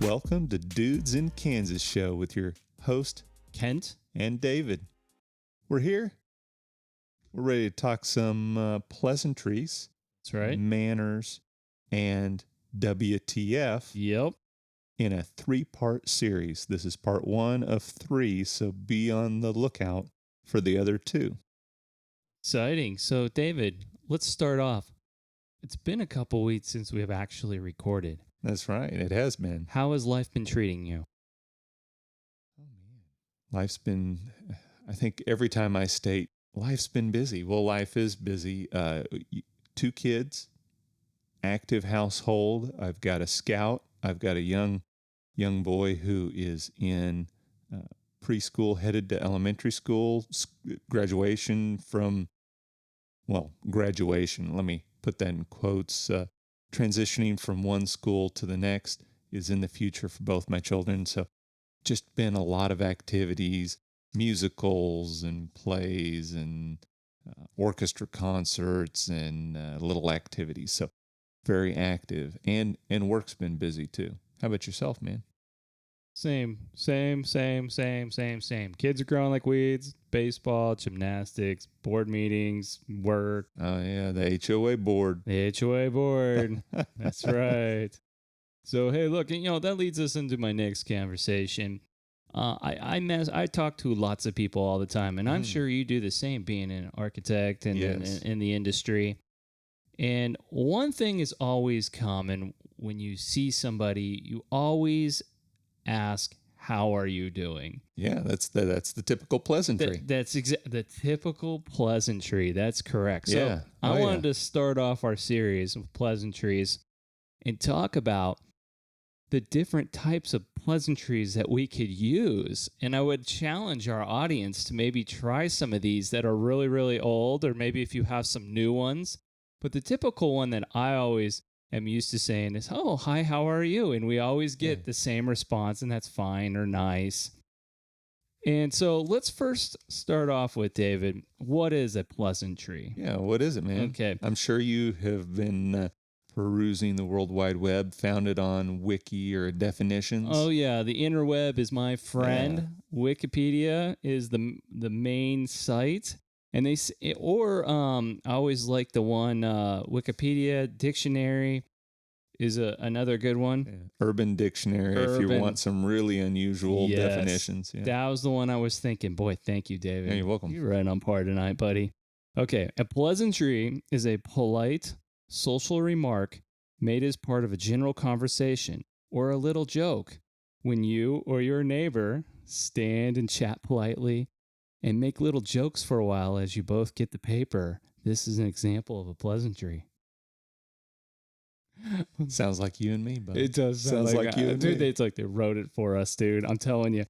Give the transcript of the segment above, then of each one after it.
Welcome to Dudes in Kansas Show with your host, Kent and David. We're here. We're ready to talk some pleasantries. That's right. Manners, and WTF. Yep. In a 3-part series. This is part 1 of 3, so be on the lookout for the other 2. Exciting. So, David, let's start off. It's been a couple weeks since we have actually recorded. That's right. It has been. How has life been treating you? Oh, man. Life's been, I think every time I state, life's been busy. Well, life is busy. 2 kids, active household. I've got a scout. I've got a young boy who is in preschool, headed to elementary school, graduation, let me put that in quotes, transitioning from one school to the next is in the future for both my children. So just been a lot of activities, musicals and plays and orchestra concerts and little activities. So very active, and work's been busy too. How about yourself, man? Same. Kids are growing like weeds. Baseball, gymnastics, board meetings, work. Oh, yeah, the HOA board. The HOA board. That's right. So, hey, look, that leads us into my next conversation. I talk to lots of people all the time, and I'm sure you do the same, being an architect and yes. in the industry. And one thing is always common when you see somebody, you always ask, how are you doing? Yeah, that's the typical pleasantry. That's the typical pleasantry. That's correct. So yeah. I wanted to start off our series of pleasantries and talk about the different types of pleasantries that we could use. And I would challenge our audience to maybe try some of these that are really, really old, or maybe if you have some new ones. But the typical one that I always am used to saying is, oh, hi, how are you? And we always get the same response, and that's fine or nice. And so let's first start off with, David, what is a pleasantry? Yeah, what is it, man? Okay. I'm sure you have been perusing the World Wide Web, found it on Wiki or definitions. Oh, yeah, the interweb is my friend. Yeah. Wikipedia is the main site. And I always like the one, Wikipedia Dictionary is another good one. Yeah. Urban Dictionary, if you want some really unusual definitions. Yeah. That was the one I was thinking. Boy, thank you, David. Yeah, you're welcome. You're right on par tonight, buddy. Okay, a pleasantry is a polite social remark made as part of a general conversation or a little joke when you or your neighbor stand and chat politely and make little jokes for a while as you both get the paper. This is an example of a pleasantry. Sounds like you and me, but it does sound like you and me. Dude, it's like they wrote it for us, dude. I'm telling you.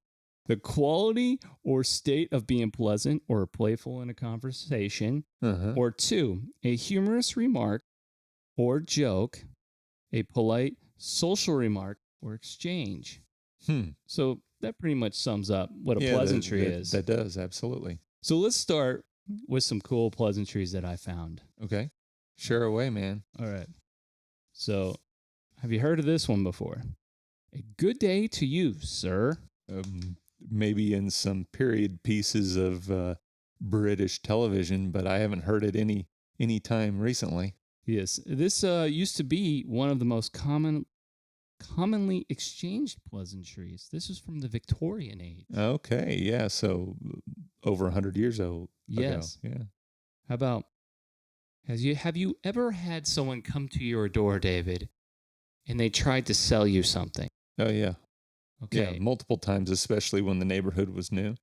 The quality or state of being pleasant or playful in a conversation. Or 2, a humorous remark or joke, a polite social remark or exchange. So that pretty much sums up what a pleasantry is. That does, absolutely. So let's start with some cool pleasantries that I found. Okay. Share away, man. All right. So have you heard of this one before? A good day to you, sir. Maybe in some period pieces of British television, but I haven't heard it any time recently. Yes. This used to be one of the most commonly exchanged pleasantries. This is from the Victorian age. Okay, yeah, so over 100 years ago. Yes. Yeah. How about, have you ever had someone come to your door, David, and they tried to sell you something? Oh, yeah. Okay. Yeah, multiple times, especially when the neighborhood was new.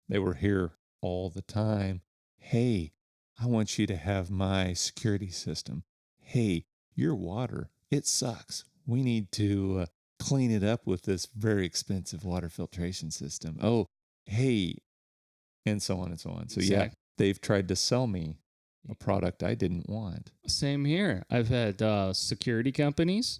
They were here all the time. Hey, I want you to have my security system. Hey, your water, it sucks. We need to clean it up with this very expensive water filtration system. Oh, hey, and so on and so on. So, yeah, they've tried to sell me a product I didn't want. Same here. I've had security companies.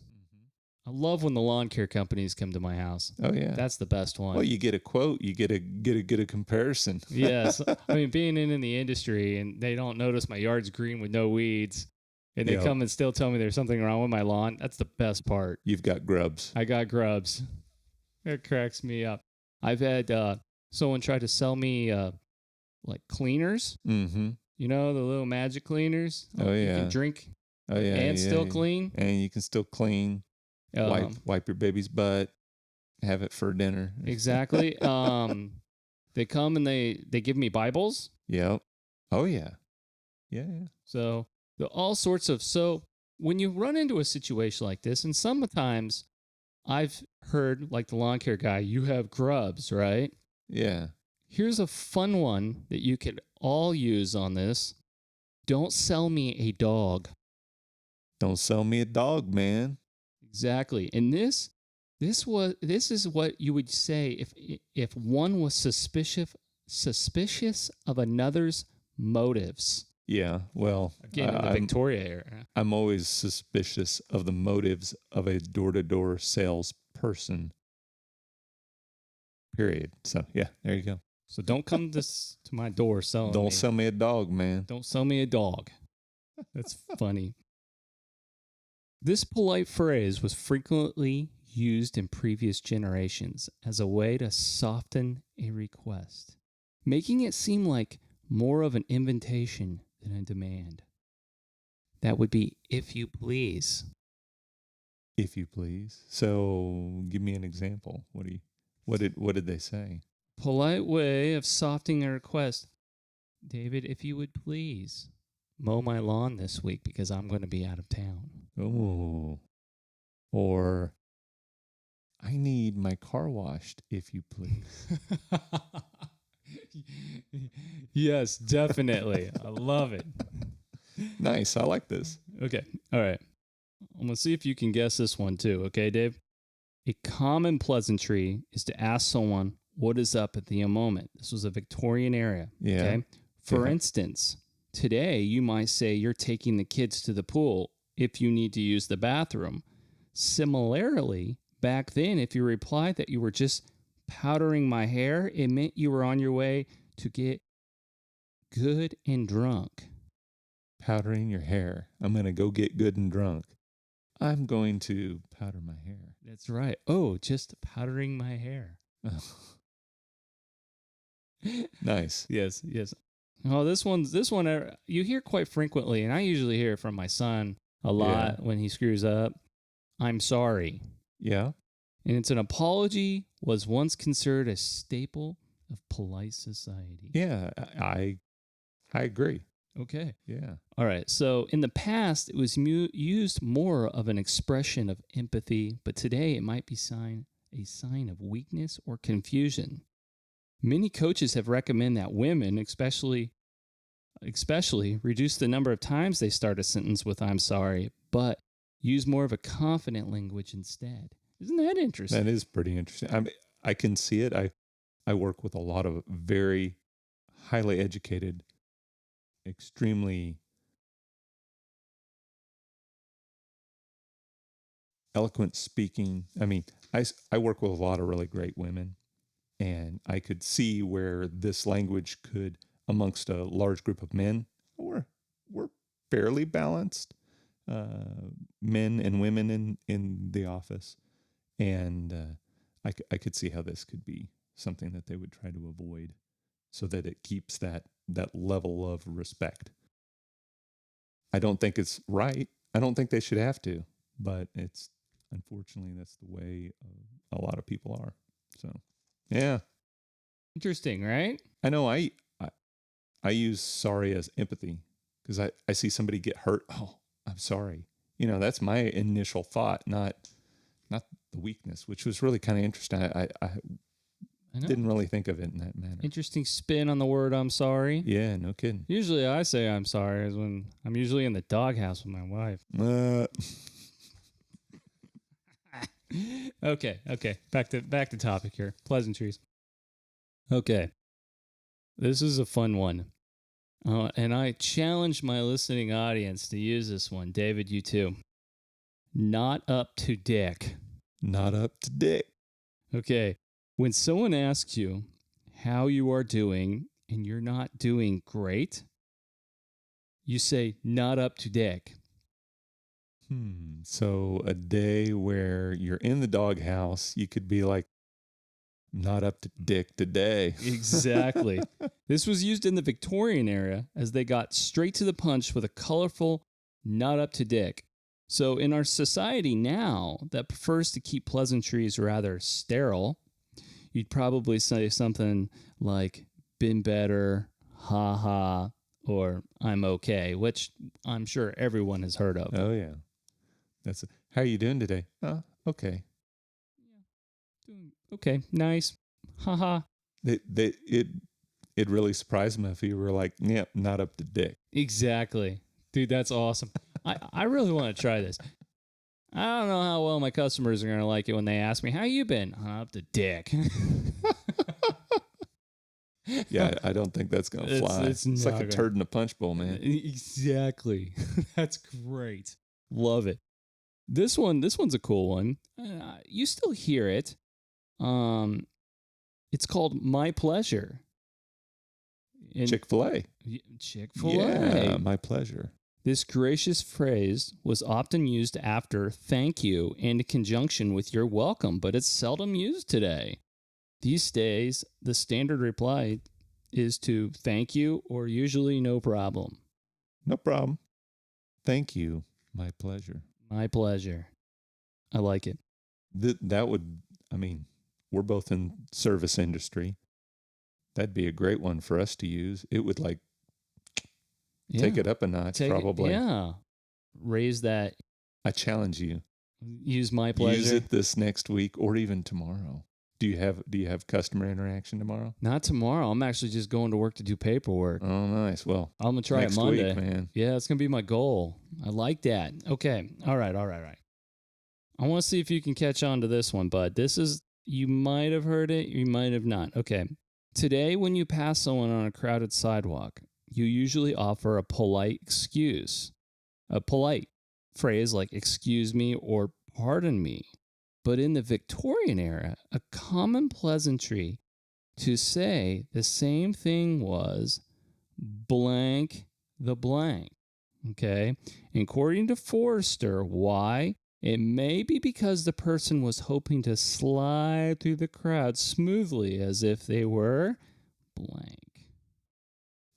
I love when the lawn care companies come to my house. Oh, yeah. That's the best one. Well, you get a quote. You get a comparison. Yes. I mean, being in the industry and they don't notice my yard's green with no weeds. And they Yep. come and still tell me there's something wrong with my lawn. That's the best part. You've got grubs. I got grubs. It cracks me up. I've had someone try to sell me like cleaners. Mm-hmm. You know, the little magic cleaners. Oh, You yeah. can drink Oh, yeah. and yeah, still yeah. clean. And you can still clean. Wipe your baby's butt. Have it for dinner. Exactly. They come and they give me Bibles. Yep. Oh, yeah. Yeah, yeah. So all sorts of. So when you run into a situation like this, and sometimes I've heard, like the lawn care guy, you have grubs, right? Yeah. Here's a fun one that you could all use on this. Don't sell me a dog. Don't sell me a dog, man. Exactly. And this is what you would say if one was suspicious of another's motives. Yeah, well, Again, in the Victoria era. I'm always suspicious of the motives of a door-to-door salesperson. Period. So, yeah, there you go. So don't come to my door selling Don't me. sell me a dog, man. Don't sell me a dog. That's funny. This polite phrase was frequently used in previous generations as a way to soften a request, making it seem like more of an invitation than a demand. That would be, if you please. If you please. So, give me an example. What did they say? Polite way of softening a request. David, if you would please mow my lawn this week because I'm going to be out of town. Oh. Or, I need my car washed, if you please. Yes, definitely. I love it. Nice. I like this. Okay. All right. I'm going to see if you can guess this one too. Okay, Dave? A common pleasantry is to ask someone what is up at the moment. This was a Victorian era. Yeah. Okay. For Yeah. instance, today you might say you're taking the kids to the pool if you need to use the bathroom. Similarly, back then, if you replied that you were just powdering my hair, it meant you were on your way to get good and drunk. Powdering your hair. I'm going to go get good and drunk. I'm going to powder my hair. That's right. Oh, just powdering my hair. Nice. Yes. Oh, this one you hear quite frequently, and I usually hear it from my son a lot when he screws up. I'm sorry. Yeah. And it's an apology was once considered a staple of polite society. Yeah. I agree. Okay. Yeah. All right. So in the past, it was used more of an expression of empathy, but today it might be a sign of weakness or confusion. Many coaches have recommended that women, especially reduce the number of times they start a sentence with "I'm sorry," but use more of a confident language instead. Isn't that interesting? That is pretty interesting. I can see it. I work with a lot of very highly educated, extremely eloquent speaking. I mean, I work with a lot of really great women, and I could see where this language could, amongst a large group of men, we're fairly balanced, men and women in the office, and I could see how this could be something that they would try to avoid, so that it keeps that level of respect. I don't think it's right. I don't think they should have to, but it's unfortunately that's the way a lot of people are. So, yeah. Interesting, right? I know I use sorry as empathy because I see somebody get hurt. Oh, I'm sorry. That's my initial thought, not the weakness, which was really kind of interesting. I didn't really think of it in that manner. Interesting spin on the word "I'm sorry." Yeah, no kidding. Usually I say "I'm sorry" is when I'm usually in the doghouse with my wife. Okay. Back to topic here. Pleasantries. Okay. This is a fun one. And I challenge my listening audience to use this one. David, you too. Not up to dick. Not up to dick. Okay. When someone asks you how you are doing and you're not doing great, you say not up to dick. So a day where you're in the doghouse, you could be like, not up to dick today. Exactly. This was used in the Victorian era as they got straight to the punch with a colorful, not up to dick. So in our society now that prefers to keep pleasantries rather sterile, you'd probably say something like, been better, ha ha, or I'm okay, which I'm sure everyone has heard of. Oh, yeah. How are you doing today? Okay. Okay, nice. Haha. It really surprised me if you were like, yep, not up to dick. Exactly. Dude, that's awesome. I really want to try this. I don't know how well my customers are going to like it when they ask me, how you been? Up to dick. Yeah, I don't think that's going to fly. It's like a turd in a punch bowl, man. Exactly. That's great. Love it. This one's a cool one. You still hear it. It's called My Pleasure. Chick-fil-A. Chick-fil-A. Yeah, my pleasure. This gracious phrase was often used after thank you and in conjunction with you're welcome, but it's seldom used today. These days, the standard reply is to thank you or usually no problem. No problem. Thank you. My pleasure. My pleasure. I like it. That would, I mean, we're both in service industry. That'd be a great one for us to use. It would like take it up a notch, probably. Yeah. Raise that. I challenge you. Use my pleasure. Use it this next week or even tomorrow. Do you have customer interaction tomorrow? Not tomorrow. I'm actually just going to work to do paperwork. Oh, nice. Well, I'm going to try it Monday. Week, man. Yeah, it's going to be my goal. I like that. Okay. All right. I want to see if you can catch on to this one, bud. This is, you might have heard it, you might have not. Okay. Today, when you pass someone on a crowded sidewalk, you usually offer a polite excuse. A polite phrase like excuse me or pardon me. But in the Victorian era, a common pleasantry to say the same thing was blank the blank. Okay? According to Forrester, why? It may be because the person was hoping to slide through the crowd smoothly as if they were blank.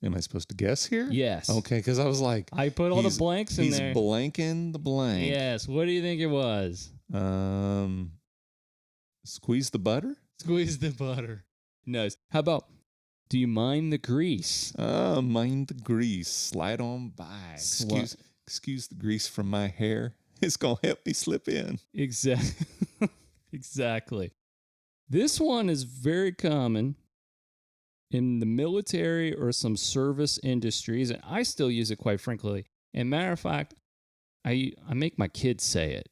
Am I supposed to guess here? Yes. Okay, because I was like, I put all the blanks in there. He's blanking the blank. Yes. What do you think it was? Squeeze the butter? Squeeze the butter. Nice. How about, do you mind the grease? Mind the grease. Slide on by. Excuse the grease from my hair. It's going to help me slip in. Exactly. This one is very common in the military or some service industries, and I still use it quite frankly. And matter of fact, I make my kids say it.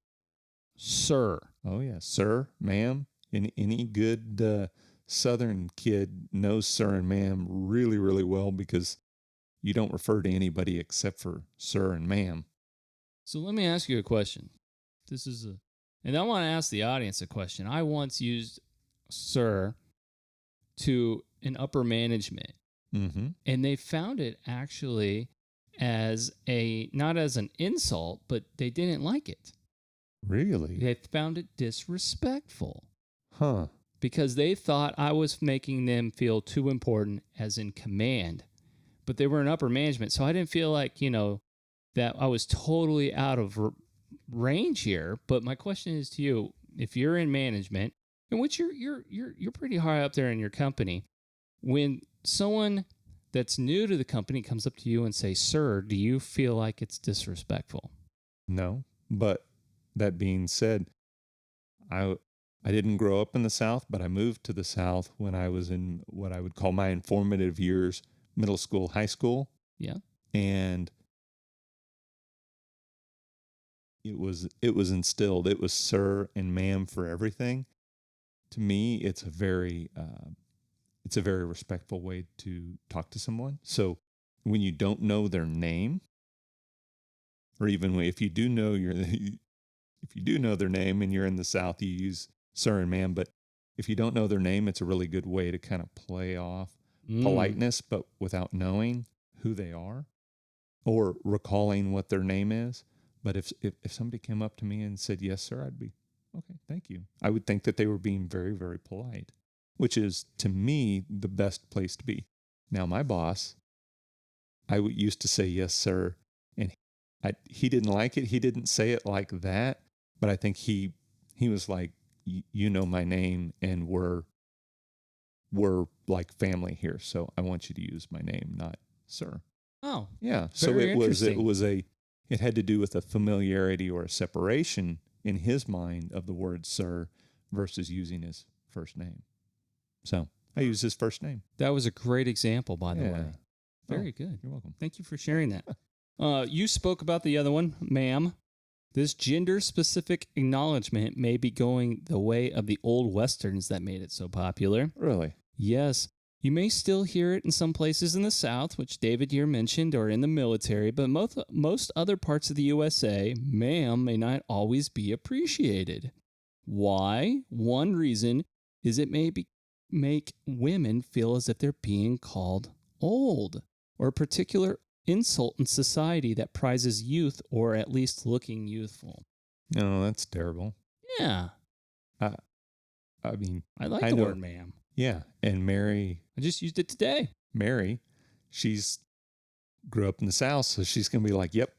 Sir. Oh, yeah. Sir, ma'am. Any good Southern kid knows sir and ma'am really, really well because you don't refer to anybody except for sir and ma'am. So let me ask you a question. And I want to ask the audience a question. I once used sir to an upper management, and they found it actually as not as an insult, but they didn't like it. Really? They found it disrespectful. Huh. Because they thought I was making them feel too important as in command. But they were in upper management, so I didn't feel like, that I was totally out of range here. But my question is to you, if you're in management, in which you're pretty high up there in your company, when someone that's new to the company comes up to you and say, "Sir," do you feel like it's disrespectful? No, but that being said, I didn't grow up in the South, but I moved to the South when I was in what I would call my informative years, middle school, high school. Yeah. And it was instilled. It was sir and ma'am for everything. To me, it's a very respectful way to talk to someone. So when you don't know their name, or even if you do know their name and you're in the South, you use sir and ma'am. But if you don't know their name, it's a really good way to kind of play off politeness, but without knowing who they are or recalling what their name is. But if somebody came up to me and said, yes, sir, I'd be, okay, thank you. I would think that they were being very, very polite, which is, to me, the best place to be. Now, my boss, used to say, yes, sir, and he didn't like it. He didn't say it like that, but I think he was like, you know my name, and we're like family here, so I want you to use my name, not sir. Oh, yeah. So it had to do with a familiarity or a separation in his mind of the word sir versus using his first name. So I use his first name. That was a great example, by the way. Very good. You're welcome. Thank you for sharing that. You spoke about the other one, ma'am. This gender-specific acknowledgement may be going the way of the old westerns that made it so popular. Really? Yes. You may still hear it in some places in the South, which David here mentioned, or in the military, but most other parts of the USA, ma'am may not always be appreciated. Why? One reason is it may make women feel as if they're being called old, or a particular insult in society that prizes youth or at least looking youthful. No, that's terrible. Yeah. I mean, I like the word ma'am. Yeah. And Mary. I just used it today. Mary, she's grew up in the South, so she's going to be like, yep,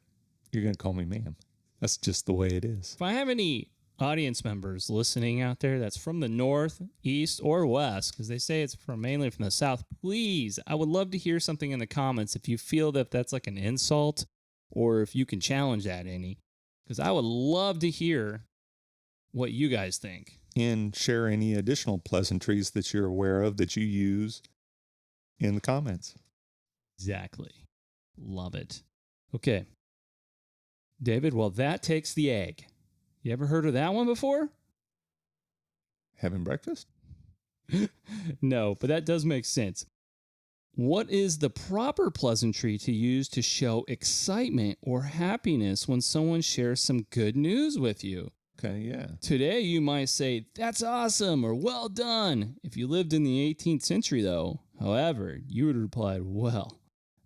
you're going to call me ma'am. That's just the way it is. If I have any audience members listening out there that's from the North, East, or West, because they say it's mainly from the South, please, I would love to hear something in the comments if you feel that that's like an insult or if you can challenge that any, because I would love to hear what you guys think. And share any additional pleasantries that you're aware of that you use in the comments. Exactly. Love it. Okay. David, well, that takes the egg. You ever heard of that one before? Having breakfast? No, but that does make sense. What is the proper pleasantry to use to show excitement or happiness when someone shares some good news with you? Okay, yeah. Today you might say, that's awesome, or well done. If you lived in the 18th century, though, however, you would have replied, well,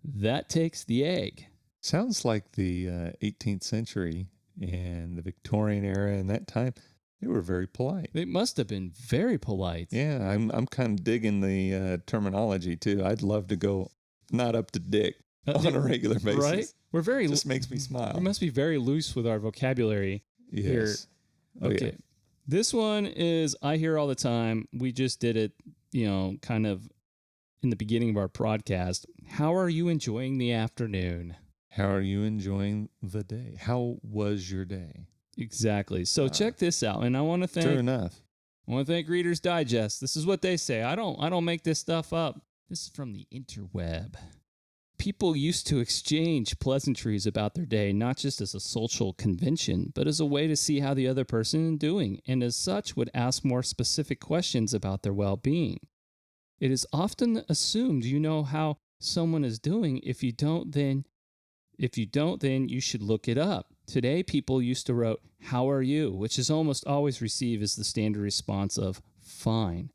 that takes the egg. Sounds like the 18th century and the Victorian era and that time, they were very polite. They must have been very polite. Yeah, I'm kind of digging the terminology, too. I'd love to go not up to dick on a regular basis. Right? We're very... It just makes me smile. We must be very loose with our vocabulary. Yes. Here. Okay. Yeah. This one is, I hear all the time. We just did it, kind of in the beginning of our podcast. How are you enjoying the afternoon? How are you enjoying the day? How was your day? Exactly. So check this out. And I want to thank... True enough. I want to thank Reader's Digest. This is what they say. I don't make this stuff up. This is from the interweb. People used to exchange pleasantries about their day, not just as a social convention, but as a way to see how the other person is doing, and as such would ask more specific questions about their well-being. It is often assumed you know how someone is doing. If you don't, then you should look it up. Today, people used to write, "How are you?" which is almost always received as the standard response of "fine."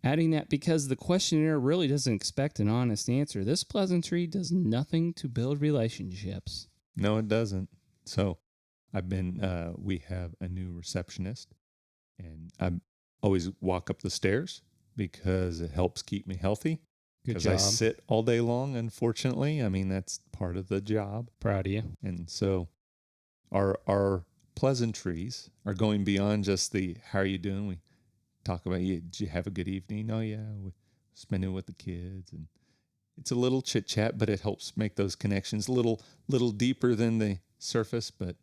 Adding that because the questionnaire really doesn't expect an honest answer, this pleasantry does nothing to build relationships. No, it doesn't. So we have a new receptionist, and I always walk up the stairs because it helps keep me healthy. Good job. Because I sit all day long, unfortunately. I mean, that's part of the job. Proud of you. And so our pleasantries are going beyond just the, how are you doing? We talk about, did you have a good evening? Oh, yeah, we're spending it with the kids. And it's a little chit-chat, but it helps make those connections a little deeper than the surface, but a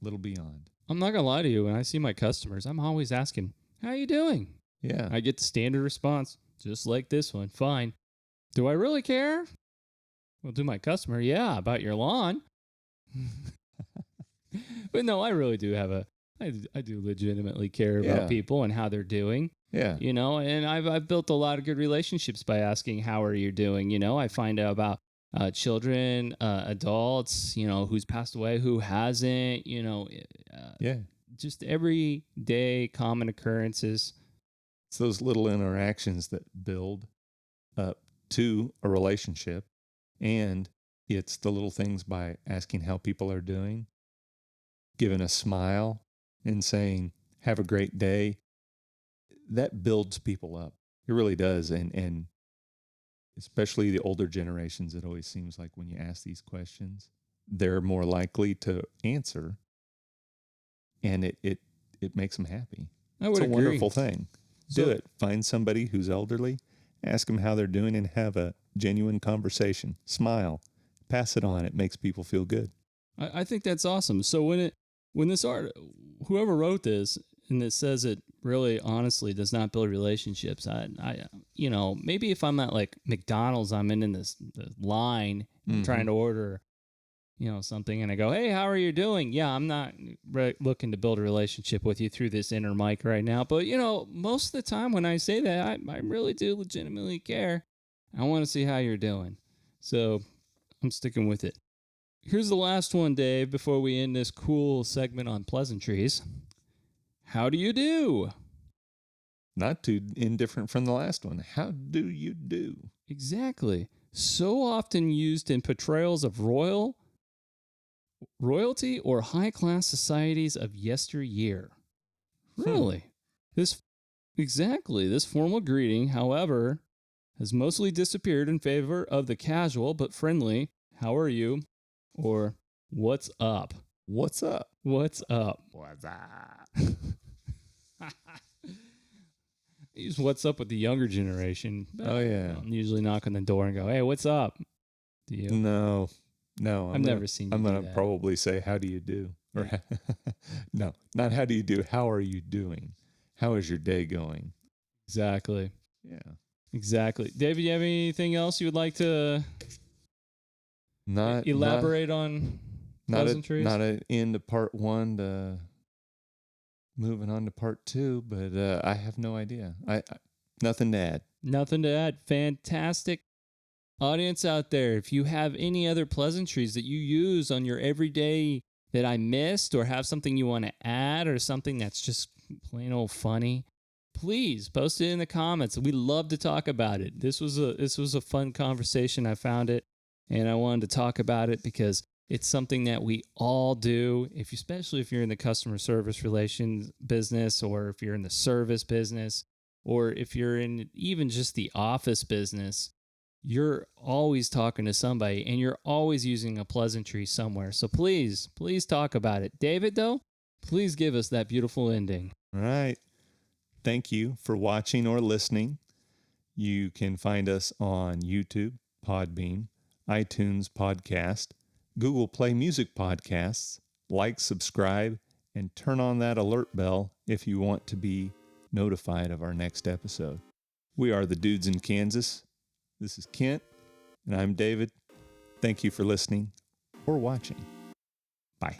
little beyond. I'm not going to lie to you. When I see my customers, I'm always asking, how are you doing? Yeah. I get the standard response, just like this one. Fine. Do I really care? Well, to my customer, yeah, about your lawn. But no, I really do I do legitimately care about people and how they're doing. Yeah. And I've built a lot of good relationships by asking, how are you doing? I find out about children, adults, who's passed away, who hasn't, just everyday common occurrences. It's those little interactions that build up to a relationship, and it's the little things by asking how people are doing giving a smile and saying, have a great day, that builds people up. It really does. And especially the older generations, it always seems like when you ask these questions, they're more likely to answer, and it makes them happy. I would It's a agree. wonderful thing. Do it. Find somebody who's elderly, ask them how they're doing, and have a genuine conversation. Smile. Pass it on. It makes people feel good. I think that's awesome. So when this art, whoever wrote this, and it says it really honestly does not build relationships. I maybe if I'm at like McDonald's, I'm in the line trying to order, something, and I go, hey, how are you doing? Yeah, I'm not looking to build a relationship with you through this inner mic right now. But, most of the time when I say that, I really do legitimately care. I want to see how you're doing. So I'm sticking with it. Here's the last one, Dave, before we end this cool segment on pleasantries. How do you do? Not too indifferent from the last one. How do you do? Exactly. So often used in portrayals of royalty or high-class societies of yesteryear. Really? This formal greeting, however, has mostly disappeared in favor of the casual but friendly, how are you? Or what's up? What's up? What's up? What's up? Use what's up with the younger generation. Oh, yeah. I'll usually knock on the door and go, hey, what's up? Do you? No. I've never seen you I'm do going to that. probably say, how do you do? Or no, not how do you do. How are you doing? How is your day going? Exactly. Yeah. Exactly. David, you have anything else you would like to elaborate on pleasantries? Not an end of part one to moving on to part two, but I have no idea. I nothing to add. Nothing to add. Fantastic. Audience out there, if you have any other pleasantries that you use on your everyday that I missed, or have something you want to add, or something that's just plain old funny, please post it in the comments. We love to talk about it. This was a fun conversation. I found it, and I wanted to talk about it because it's something that we all do. Especially if you're in the customer service relations business, or if you're in the service business, or if you're in even just the office business. You're always talking to somebody, and you're always using a pleasantry somewhere. So please talk about it. David, though, please give us that beautiful ending. All right. Thank you for watching or listening. You can find us on YouTube, Podbean, iTunes Podcast, Google Play Music Podcasts. Like, subscribe, and turn on that alert bell if you want to be notified of our next episode. We are the Dudes in Kansas. This is Kent, and I'm David. Thank you for listening or watching. Bye.